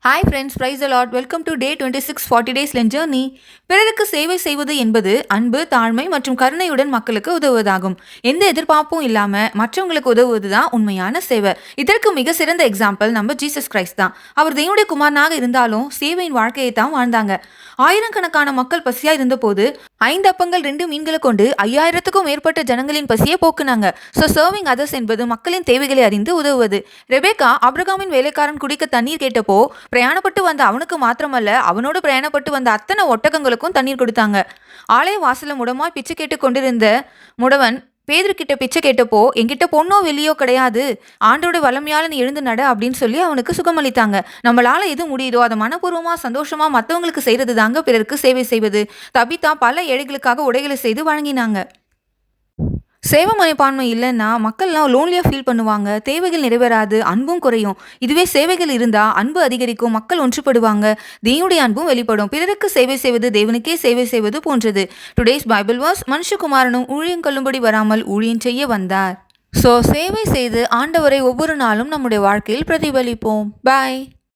Hi friends, praise the Lord. Welcome to day 26 40 days len journey. பிறருக்கு சேவை செய்வது என்பது அன்பு, தாழ்மை மற்றும் கருணையுடன் மக்களுக்கு உதவுவதாகும். எந்த எதிர்பார்ப்பும் இல்லாம மற்றவங்களுக்கு உதவுவது தான் உண்மையான சேவை. இதற்கு மிக சிறந்த எக்ஸாம்பிள் நம்ம ஜீசஸ் கிரைஸ்ட் தான். அவர் தேவனுடைய குமாரனாக இருந்தாலும் சேவையின் வாழ்க்கையை தான் வாழ்ந்தாங்க. ஆயிரக்கணக்கான மக்கள் பசியா இருந்தபோது 5 அப்பங்கள் 2 மீன்களை கொண்டு 5000க்கும் மேற்பட்ட ஜனங்களின் பசியை போக்குனாங்க. ஸோ சர்விங் அதர்ஸ் என்பது மக்களின் தேவைகளை அறிந்து உதவுவது. ரெபேக்கா ஆபிரகாமின் வேலைக்காரன் குடிக்க தண்ணீர் கேட்டப்போ பிரயாணப்பட்டு வந்த அவனுக்கு மாத்திரமல்ல, அவனோடு பிரயாணப்பட்டு வந்த அத்தனை ஒட்டகங்களுக்கும் தண்ணீர் கொடுத்தாங்க. ஆலய வாசல முடமாய் பிச்சை கேட்டு கொண்டிருந்த முடவன் பேதுருக்கிட்ட பிச்சை கேட்டப்போ, என்கிட்ட பொண்ணோ வெளியோ கிடையாது, ஆண்டோட வல்லமையால நீ எழுந்து நட அப்படின்னு சொல்லி அவனுக்கு சுகமளித்தாங்க. நம்மளால எது முடியுதோ அதை மனப்பூர்வமா சந்தோஷமா மற்றவங்களுக்கு செய்யறது தாங்க பிறருக்கு சேவை செய்வது. தபிதா பல ஏழைகளுக்காக உடைகளை செய்து வழங்கினாங்க. சேவை மனப்பான்மை இல்லைன்னா மக்கள்லாம் லோன்லியாக ஃபீல் பண்ணுவாங்க, தேவைகள் நிறைவேறாது, அன்பும் குறையும். இதுவே சேவைகள் இருந்தால் அன்பு அதிகரிக்கும், மக்கள் ஒன்றுபடுவாங்க, தேவனுடைய அன்பும் வெளிப்படும். பிறருக்கு சேவை செய்வது தேவனுக்கே சேவை செய்வது போன்றது. டுடேஸ் பைபிள் வாஸ், மனுஷகுமாரனும் ஊழியம் கொள்ளும்படி வராமல் ஊழியம் செய்ய வந்தார். ஸோ சேவை செய்து ஆண்டவரை ஒவ்வொரு நாளும் நம்முடைய வாழ்க்கையில் பிரதிபலிப்போம். பாய்.